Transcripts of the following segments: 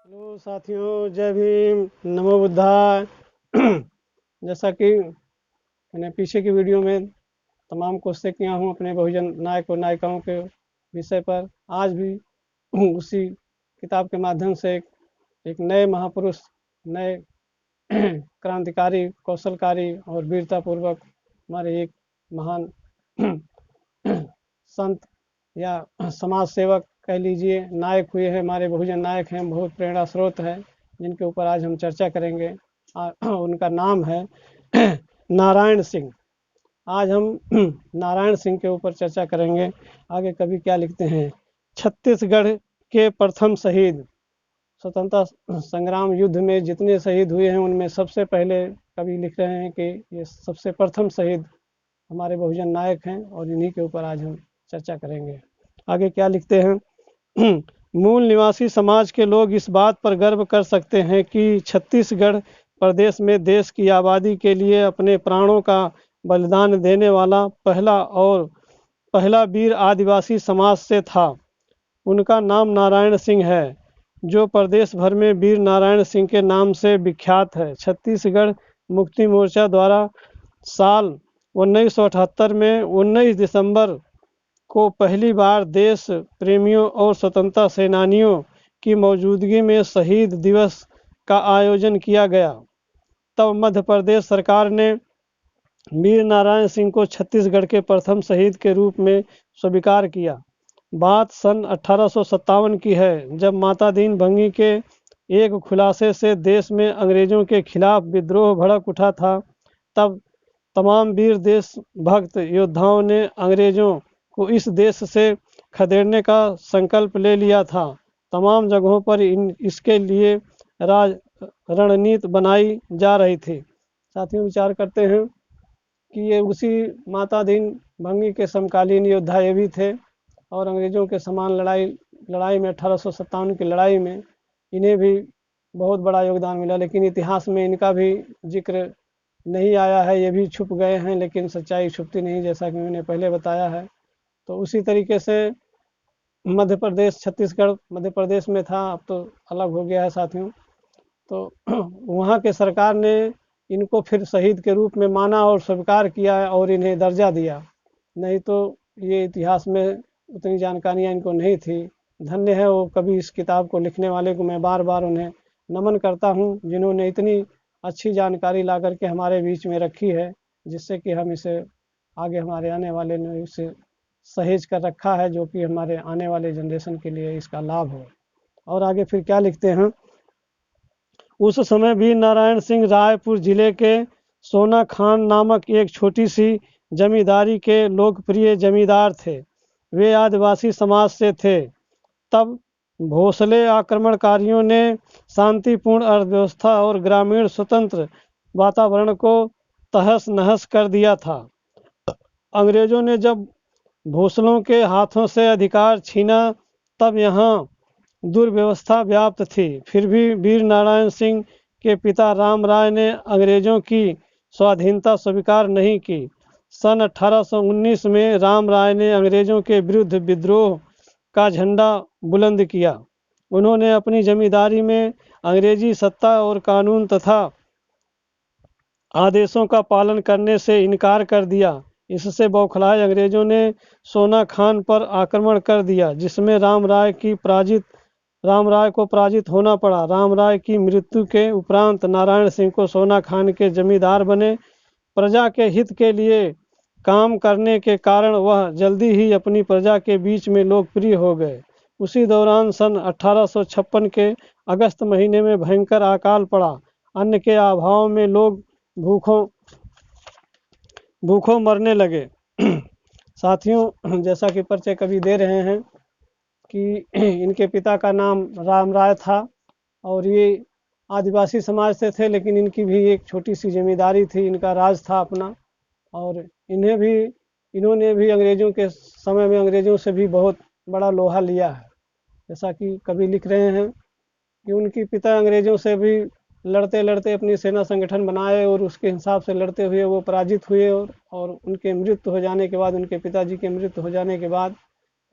Hello साथियों, जय भीम, नमो बुद्धाय। जैसा कि मैंने पीछे की वीडियो में तमाम कोशिशें किया हूँ अपने बहुजन नायक और नायिकाओं के विषय पर, आज भी उसी किताब के माध्यम से एक नए महापुरुष, नए क्रांतिकारी, कौशलकारी और वीरतापूर्वक हमारे एक महान संत या समाज सेवक कह लीजिए, नायक हुए हैं, हमारे बहुजन नायक हैं, बहुत प्रेरणा स्रोत है, जिनके ऊपर आज हम चर्चा करेंगे। उनका नाम है नारायण सिंह। आज हम नारायण सिंह के ऊपर चर्चा करेंगे। आगे कवि क्या लिखते हैं? छत्तीसगढ़ के प्रथम शहीद, स्वतंत्रता संग्राम युद्ध में जितने शहीद हुए हैं उनमें सबसे पहले कवि लिख रहे हैं कि ये सबसे प्रथम शहीद हमारे बहुजन नायक हैं, और इन्हीं के ऊपर आज हम चर्चा करेंगे। आगे क्या लिखते हैं? मूल निवासी समाज के लोग इस बात पर गर्व कर सकते हैं कि छत्तीसगढ़ प्रदेश में देश की आबादी के लिए अपने प्राणों का बलिदान देने वाला पहला वीर आदिवासी समाज से था। उनका नाम नारायण सिंह है, जो प्रदेश भर में वीर नारायण सिंह के नाम से विख्यात है। छत्तीसगढ़ मुक्ति मोर्चा द्वारा साल 1978 में 19 दिसंबर को पहली बार देश प्रेमियों और स्वतंत्रता सेनानियों की मौजूदगी में शहीद दिवस का आयोजन किया गया। तब मध्य प्रदेश सरकार ने वीर नारायण सिंह को छत्तीसगढ़ के प्रथम शहीद के रूप में स्वीकार किया। बात सन 1857 की है, जब माता दीन भंगी के एक खुलासे से देश में अंग्रेजों के खिलाफ विद्रोह भड़क उठा था। तब तमाम वीर देशभक्त योद्धाओं ने अंग्रेजों को इस देश से खदेड़ने का संकल्प ले लिया था। तमाम जगहों पर इसके लिए रणनीति बनाई जा रही थी। साथियों, विचार करते हैं कि ये उसी माता दीन भंगी के समकालीन योद्धा ये भी थे, और अंग्रेजों के समान लड़ाई में 1857 की लड़ाई में इन्हें भी बहुत बड़ा योगदान मिला, लेकिन इतिहास में इनका भी जिक्र नहीं आया है, ये भी छुप गए हैं। लेकिन सच्चाई छुपती नहीं, जैसा कि मैंने पहले बताया है। तो उसी तरीके से मध्य प्रदेश, छत्तीसगढ़ मध्य प्रदेश में था, अब तो अलग हो गया है साथियों। तो वहाँ के सरकार ने इनको फिर शहीद के रूप में माना और स्वीकार किया और इन्हें दर्जा दिया, नहीं तो ये इतिहास में उतनी जानकारियाँ इनको नहीं थी। धन्य है वो कभी इस किताब को लिखने वाले को, मैं बार बार उन्हें नमन करता हूँ, जिन्होंने इतनी अच्छी जानकारी ला करके हमारे बीच में रखी है, जिससे कि हम इसे आगे हमारे आने वाले ने इसे सहेज कर रखा है, जो कि हमारे आने वाले जनरेशन के लिए इसका लाभ हो। और आगे फिर क्या लिखते हैं? उस समय वीर नारायण सिंह रायपुर जिले के सोना खान नामक एक छोटी सी जमींदारी के लोकप्रिय जमींदार थे। वे आदिवासी समाज से थे। तब भोसले आक्रमणकारियों ने शांतिपूर्ण अर्थव्यवस्था और ग्रामीण स्वतंत्र वातावरण को तहस नहस कर दिया था। अंग्रेजों ने जब भोसलों के हाथों से अधिकार छीना, तब यहाँ दुर्व्यवस्था व्याप्त थी। फिर भी वीर नारायण सिंह के पिता राम राय ने अंग्रेजों की स्वाधीनता स्वीकार नहीं की। सन 1819 में राम राय ने अंग्रेजों के विरुद्ध विद्रोह का झंडा बुलंद किया। उन्होंने अपनी जमींदारी में अंग्रेजी सत्ता और कानून तथा आदेशों का पालन करने से इनकार कर दिया। इससे बौखलाए अंग्रेजों ने सोना खान पर आक्रमण कर दिया, जिसमें राम राय को पराजित होना पड़ा। राम राय की मृत्यु के उपरांत नारायण सिंह को सोना खान के जमींदार बने। प्रजा के हित के लिए काम करने के कारण वह जल्दी ही अपनी प्रजा के बीच में लोकप्रिय हो गए। उसी दौरान सन 1856 के अगस्त महीने में भयंकर अकाल पड़ा। अन्न के अभाव में लोग भूखों मरने लगे। साथियों, जैसा कि परिचय कवि दे रहे हैं कि इनके पिता का नाम राम राय था, और ये आदिवासी समाज से थे, लेकिन इनकी भी एक छोटी सी जमींदारी थी, इनका राज था अपना। और इन्होंने भी अंग्रेजों के समय में अंग्रेजों से भी बहुत बड़ा लोहा लिया है। जैसा कि कवि लिख रहे हैं कि उनके पिता अंग्रेजों से भी लड़ते लड़ते अपनी सेना संगठन बनाए, और उसके हिसाब से लड़ते हुए वो पराजित हुए, और उनके मृत्यु हो जाने के बाद, उनके पिताजी के मृत्यु हो जाने के बाद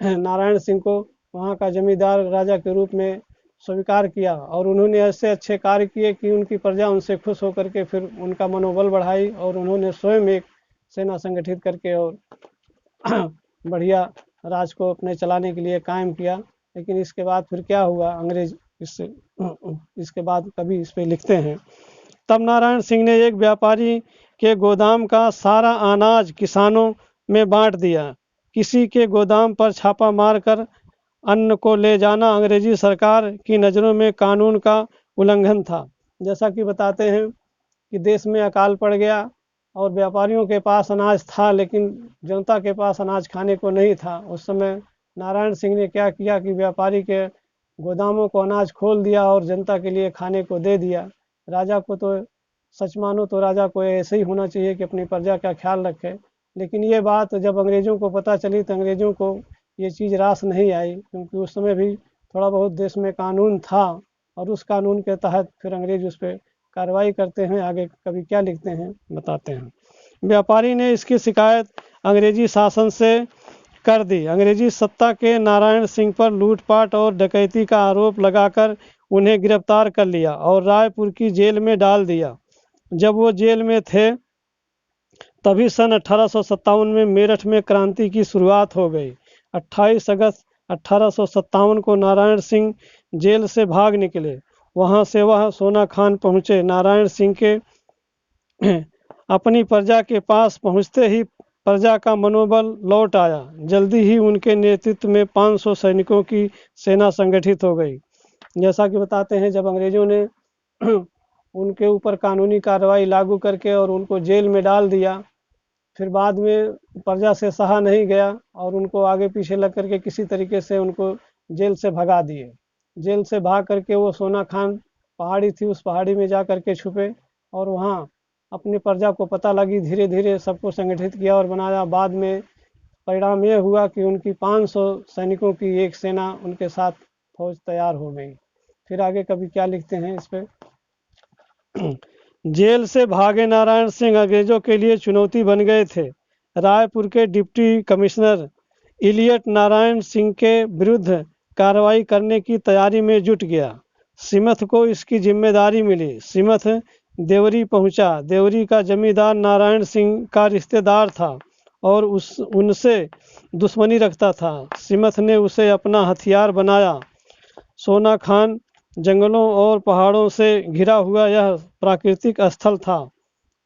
नारायण सिंह को वहाँ का जमींदार राजा के रूप में स्वीकार किया और उन्होंने ऐसे अच्छे कार्य किए कि उनकी प्रजा उनसे खुश होकर के फिर उनका मनोबल बढ़ाई और उन्होंने स्वयं एक सेना संगठित करके और बढ़िया राज को अपने चलाने के लिए कायम किया। लेकिन इसके बाद फिर क्या हुआ, अंग्रेज इसके बाद कभी इस पे लिखते हैं। तब नारायण सिंह ने एक व्यापारी के गोदाम का सारा अनाज किसानों में बांट दिया। किसी के गोदाम पर छापा मारकर अन्न को ले जाना अंग्रेजी सरकार की नज़रों में कानून का उल्लंघन था। जैसा कि बताते हैं कि देश में अकाल पड़ गया और व्यापारियों के पास अनाज था लेकिन जनता के पास अनाज खाने को नहीं था। उस समय नारायण सिंह ने क्या किया कि व्यापारी के गोदामों को अनाज खोल दिया और जनता के लिए खाने को दे दिया। राजा को तो सच मानो तो राजा को ऐसे ही होना चाहिए कि अपनी प्रजा का ख्याल रखे। लेकिन ये बात जब अंग्रेज़ों को पता चली तो अंग्रेज़ों को ये चीज़ रास नहीं आई, क्योंकि उस समय भी थोड़ा बहुत देश में कानून था और उस कानून के तहत फिर अंग्रेज उस पर कार्रवाई करते हैं। आगे कभी क्या लिखते हैं बताते हैं। व्यापारी ने इसकी शिकायत अंग्रेजी शासन से कर दी। अंग्रेजी सत्ता के नारायण सिंह पर लूटपाट और डकैती का आरोप लगाकर उन्हें गिरफ्तार कर लिया और रायपुर की जेल में डाल दिया। जब वो जेल में थे तभी सन 1857 में मेरठ में क्रांति की शुरुआत हो गई। 28 अगस्त 1857 को नारायण सिंह जेल से भाग निकले। वहां से वह सोना खान पहुंचे। नारायण सिंह के अपनी प्रजा के पास पहुंचते ही प्रजा का मनोबल लौट आया। जल्दी ही उनके नेतृत्व में 500 सैनिकों की सेना संगठित हो गई। जैसा कि बताते हैं जब अंग्रेजों ने उनके ऊपर कानूनी कार्रवाई लागू करके और उनको जेल में डाल दिया, फिर बाद में प्रजा से सहा नहीं गया और उनको आगे पीछे लग करके किसी तरीके से उनको जेल से भगा दिए। जेल से भाग करके वो सोना खान पहाड़ी थी, उस पहाड़ी में जा करके छुपे और वहाँ अपनी प्रजा को पता लगी। धीरे धीरे सबको संगठित किया और बनाया। बाद में परिणाम ये हुआ कि उनकी 500 सैनिकों की एक सेना उनके साथ फौज तैयार हो गई। फिर आगे कभी क्या लिखते हैं इस पर। जेल से भागे नारायण सिंह अंग्रेजों के लिए चुनौती बन गए थे। रायपुर के deputy commissioner Elliot Narayan Singh के विरुद्ध कार्रवाई करने की तैयारी में जुट गया। सिमथ को इसकी जिम्मेदारी मिली। सिमथ देवरी पहुंचा। देवरी का जमींदार नारायण सिंह का रिश्तेदार था और उनसे दुश्मनी रखता था। सिमथ ने उसे अपना हथियार बनाया। सोना खान जंगलों और पहाड़ों से घिरा हुआ यह प्राकृतिक स्थल था।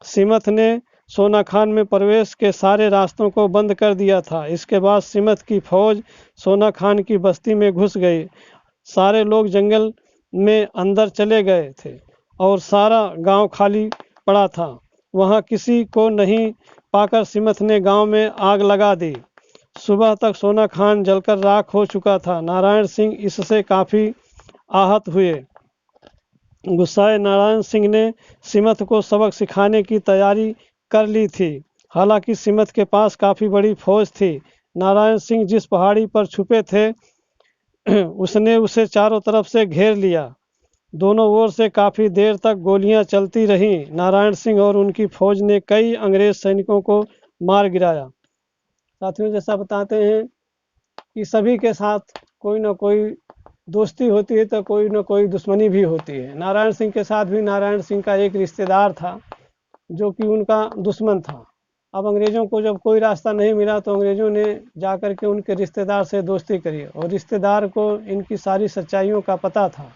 सिमथ ने सोना खान में प्रवेश के सारे रास्तों को बंद कर दिया था। इसके बाद सिमथ की फौज सोना खान की बस्ती में घुस गई। सारे लोग जंगल में अंदर चले गए थे और सारा गांव खाली पड़ा था। वहां किसी को नहीं पाकर सिमथ ने गांव में आग लगा दी। सुबह तक सोना खान जलकर राख हो चुका था। नारायण सिंह इससे काफ़ी आहत हुए। गुस्साए नारायण सिंह ने सिमथ को सबक सिखाने की तैयारी कर ली थी। हालांकि सिमथ के पास काफ़ी बड़ी फौज थी। नारायण सिंह जिस पहाड़ी पर छुपे थे उसने उसे चारों तरफ से घेर लिया। दोनों ओर से काफ़ी देर तक गोलियां चलती रहीं। नारायण सिंह और उनकी फौज ने कई अंग्रेज सैनिकों को मार गिराया। साथियों, जैसा बताते हैं कि सभी के साथ कोई ना कोई दोस्ती होती है तो कोई ना कोई दुश्मनी भी होती है। नारायण सिंह के साथ भी नारायण सिंह का एक रिश्तेदार था जो कि उनका दुश्मन था। अब अंग्रेज़ों को जब कोई रास्ता नहीं मिला तो अंग्रेज़ों ने जा कर के उनके रिश्तेदार से दोस्ती करी और रिश्तेदार को इनकी सारी सच्चाइयों का पता था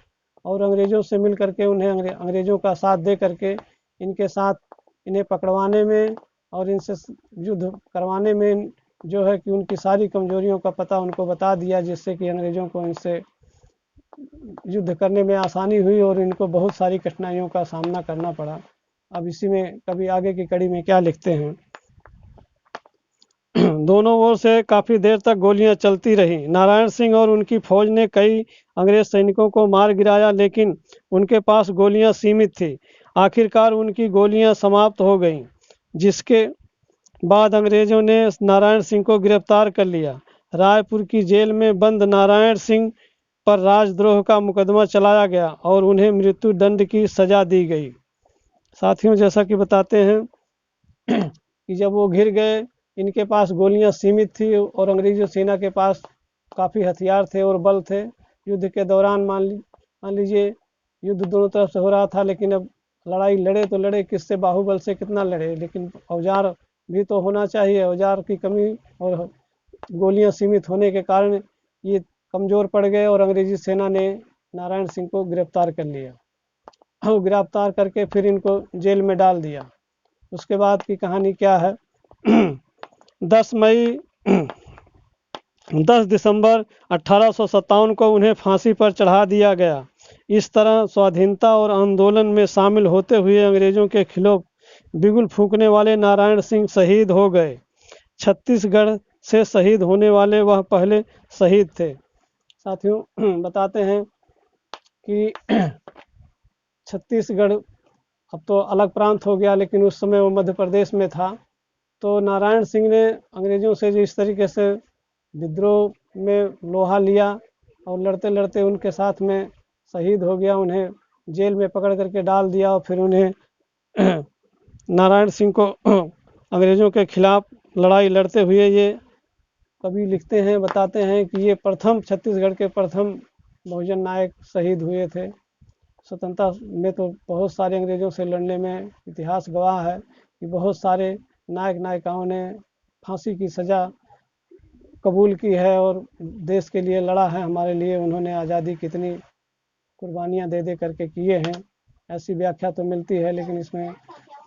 और अंग्रेज़ों से मिल करके उन्हें अंग्रेज़ों का साथ दे करके इनके साथ इन्हें पकड़वाने में और इनसे युद्ध करवाने में जो है कि उनकी सारी कमजोरियों का पता उनको बता दिया, जिससे कि अंग्रेज़ों को इनसे युद्ध करने में आसानी हुई और इनको बहुत सारी कठिनाइयों का सामना करना पड़ा। अब इसी में कभी आगे की कड़ी में क्या लिखते हैं। दोनों ओर से काफ़ी देर तक गोलियां चलती रहीं। नारायण सिंह और उनकी फौज ने कई अंग्रेज सैनिकों को मार गिराया, लेकिन उनके पास गोलियां सीमित थी। आखिरकार उनकी गोलियां समाप्त हो गईं, जिसके बाद अंग्रेजों ने नारायण सिंह को गिरफ्तार कर लिया। रायपुर की जेल में बंद नारायण सिंह पर राजद्रोह का मुकदमा चलाया गया और उन्हें मृत्यु दंड की सजा दी गई। साथियों, जैसा कि बताते हैं कि जब वो घिर गए, इनके पास गोलियां सीमित थी और अंग्रेजी सेना के पास काफ़ी हथियार थे और बल थे। युद्ध के दौरान मान ली मान लीजिए युद्ध दोनों तरफ से हो रहा था, लेकिन अब लड़ाई लड़े तो लड़े किससे, बाहुबल से कितना लड़े, लेकिन औजार भी तो होना चाहिए। औजार की कमी और गोलियां सीमित होने के कारण ये कमज़ोर पड़ गए और अंग्रेजी सेना ने नारायण सिंह को गिरफ्तार कर लिया और गिरफ्तार करके फिर इनको जेल में डाल दिया। उसके बाद की कहानी क्या है 10 दिसंबर 1857 को उन्हें फांसी पर चढ़ा दिया गया। इस तरह स्वाधीनता और आंदोलन में शामिल होते हुए अंग्रेजों के खिलाफ बिगुल फूंकने वाले नारायण सिंह शहीद हो गए। छत्तीसगढ़ से शहीद होने वाले वह पहले शहीद थे। साथियों बताते हैं कि छत्तीसगढ़ अब तो अलग प्रांत हो गया, लेकिन उस समय वो मध्य प्रदेश में था। तो नारायण सिंह ने अंग्रेजों से जिस तरीके से विद्रोह में लोहा लिया और लड़ते लड़ते उनके साथ में शहीद हो गया, उन्हें जेल में पकड़ करके डाल दिया और फिर उन्हें नारायण सिंह को अंग्रेजों के खिलाफ लड़ाई लड़ते हुए ये कवि लिखते हैं, बताते हैं कि ये प्रथम छत्तीसगढ़ के प्रथम बहुजन नायक शहीद हुए थे। स्वतंत्रता में तो बहुत सारे अंग्रेजों से लड़ने में इतिहास गवाह है कि बहुत सारे नायक नायिकाओं ने फांसी की सज़ा कबूल की है और देश के लिए लड़ा है। हमारे लिए उन्होंने आज़ादी कितनी कुर्बानियाँ दे दे करके किए हैं, ऐसी व्याख्या तो मिलती है, लेकिन इसमें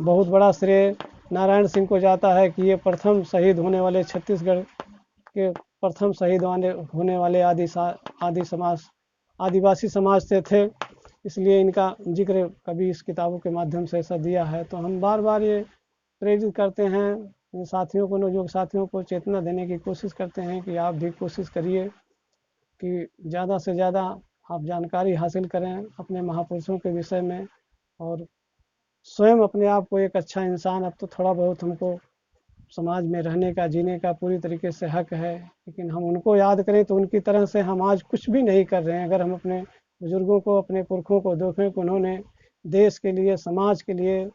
बहुत बड़ा श्रेय नारायण सिंह को जाता है कि ये प्रथम शहीद होने वाले, छत्तीसगढ़ के प्रथम शहीद होने वाले आदिवासी समाज से थे। इसलिए इनका जिक्र कभी इस किताबों के माध्यम से ऐसा दिया है। तो हम बार बार ये प्रेरित करते हैं साथियों को, नवयुवक साथियों को चेतना देने की कोशिश करते हैं कि आप भी कोशिश करिए कि ज़्यादा से ज़्यादा आप जानकारी हासिल करें अपने महापुरुषों के विषय में, और स्वयं अपने आप को एक अच्छा इंसान, अब तो थोड़ा बहुत हमको समाज में रहने का, जीने का पूरी तरीके से हक है, लेकिन हम उनको याद करें तो उनकी तरह से हम आज कुछ भी नहीं कर रहे हैं। अगर हम अपने बुजुर्गों को, अपने पुरखों को देखें कि उन्होंने देश के लिए, समाज के लिए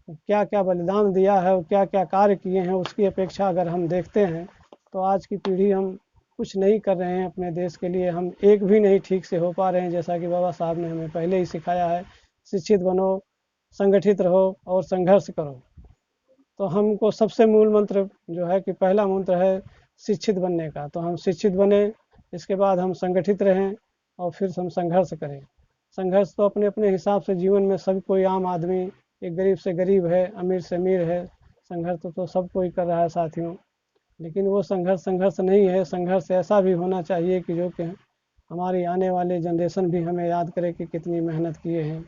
क्या क्या बलिदान दिया है और क्या क्या कार्य किए हैं, उसकी अपेक्षा अगर हम देखते हैं तो आज की पीढ़ी हम कुछ नहीं कर रहे हैं अपने देश के लिए। हम एक भी नहीं ठीक से हो पा रहे हैं, जैसा कि बाबा साहब ने हमें पहले ही सिखाया है, शिक्षित बनो, संगठित रहो और संघर्ष करो। तो हमको सबसे मूल मंत्र जो है कि पहला मंत्र है शिक्षित बनने का। तो हम शिक्षित बने, इसके बाद हम संगठित रहें और फिर हम संघर्ष करें। संघर्ष तो अपने अपने हिसाब से जीवन में सभी कोई, आम आदमी, एक गरीब से गरीब है, अमीर से अमीर है, संघर्ष तो सब कोई कर रहा है साथियों। लेकिन वो संघर्ष नहीं है। संघर्ष ऐसा भी होना चाहिए कि जो कि हमारी आने वाले जनरेशन भी हमें याद करे कि कितनी मेहनत किए हैं।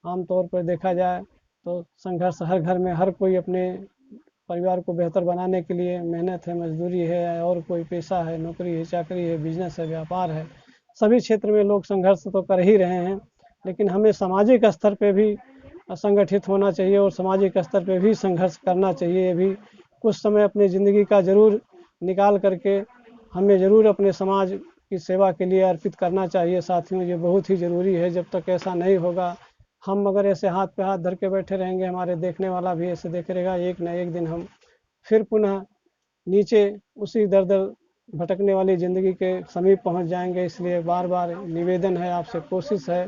आमतौर पर देखा जाए तो संघर्ष हर घर में, हर कोई अपने परिवार को बेहतर बनाने के लिए मेहनत है, मजदूरी है, और कोई पेशा है, नौकरी है, चाकरी है, बिजनेस है, व्यापार है, सभी क्षेत्र में लोग संघर्ष तो कर ही रहे हैं। लेकिन हमें सामाजिक स्तर पे भी संगठित होना चाहिए और सामाजिक स्तर पे भी संघर्ष करना चाहिए। भी कुछ समय अपनी ज़िंदगी का ज़रूर निकाल करके हमें ज़रूर अपने समाज की सेवा के लिए अर्पित करना चाहिए साथियों। ये बहुत ही ज़रूरी है। जब तक ऐसा नहीं होगा, हम अगर ऐसे हाथ पे हाथ धर के बैठे रहेंगे, हमारे देखने वाला भी ऐसे देख रहेगा, एक न एक दिन हम फिर पुनः नीचे उसी दर दर भटकने वाली ज़िंदगी के समीप पहुंच जाएंगे। इसलिए बार बार निवेदन है आपसे, कोशिश है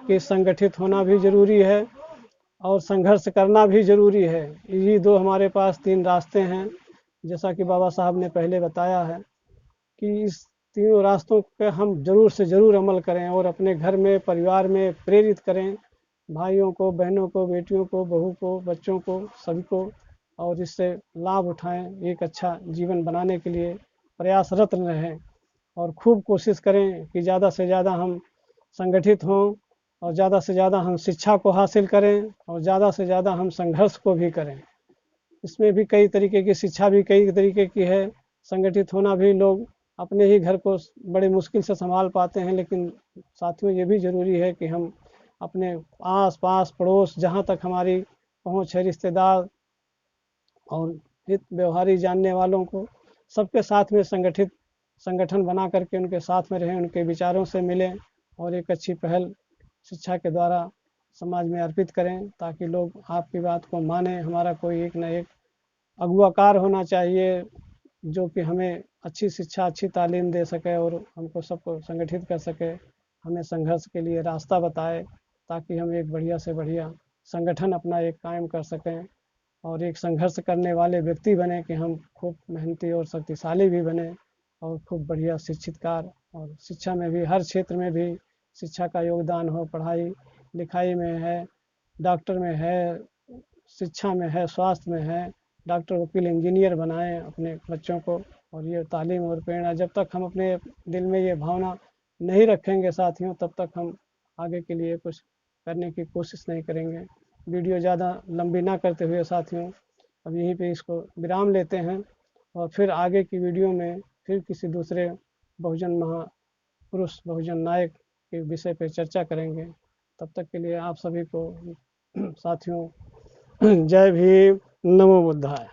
कि संगठित होना भी ज़रूरी है और संघर्ष करना भी ज़रूरी है। यही दो हमारे पास तीन रास्ते हैं, जैसा कि बाबा साहब ने पहले बताया है कि इस तीनों रास्तों पे हम ज़रूर से ज़रूर अमल करें और अपने घर में, परिवार में प्रेरित करें भाइयों को, बहनों को, बेटियों को, बहू को, बच्चों को, सभी को, और इससे लाभ उठाएं। एक अच्छा जीवन बनाने के लिए प्रयासरत रहें और खूब कोशिश करें कि ज़्यादा से ज़्यादा हम संगठित हों और ज़्यादा से ज़्यादा हम शिक्षा को हासिल करें और ज़्यादा से ज़्यादा हम संघर्ष को भी करें। इसमें भी कई तरीके की, शिक्षा भी कई तरीके की है। संगठित होना भी, लोग अपने ही घर को बड़े मुश्किल से संभाल पाते हैं, लेकिन साथियों ये भी ज़रूरी है कि हम अपने आस पास, पड़ोस, जहाँ तक हमारी पहुँच है, रिश्तेदार और हित व्यवहारी जानने वालों को, सबके साथ में संगठन बना करके उनके साथ में रहें, उनके विचारों से मिलें और एक अच्छी पहल शिक्षा के द्वारा समाज में अर्पित करें, ताकि लोग आपकी बात को माने। हमारा कोई एक न एक अगुवाकार होना चाहिए जो कि हमें अच्छी शिक्षा, अच्छी तालीम दे सके और हमको सबको संगठित कर सके। हमें संघर्ष के लिए रास्ता बताए, ताकि हम एक बढ़िया से बढ़िया संगठन अपना एक कायम कर सकें और एक संघर्ष करने वाले व्यक्ति बने कि हम खूब मेहनती और शक्तिशाली भी बने और खूब बढ़िया शिक्षितकार, और शिक्षा में भी हर क्षेत्र में भी शिक्षा का योगदान हो, पढ़ाई लिखाई में है, डॉक्टर में है, शिक्षा में है, स्वास्थ्य में है, डॉक्टर वकील इंजीनियर बनाएं अपने बच्चों को। और ये तालीम और प्रेरणा जब तक हम अपने दिल में ये भावना नहीं रखेंगे साथियों, तब तक हम आगे के लिए कुछ करने की कोशिश नहीं करेंगे। वीडियो ज़्यादा लंबी ना करते हुए साथियों, अब यहीं पे इसको विराम लेते हैं और फिर आगे की वीडियो में फिर किसी दूसरे बहुजन महापुरुष, बहुजन नायक के विषय पर चर्चा करेंगे। तब तक के लिए आप सभी को साथियों जय भीम, नमो बुद्धाय।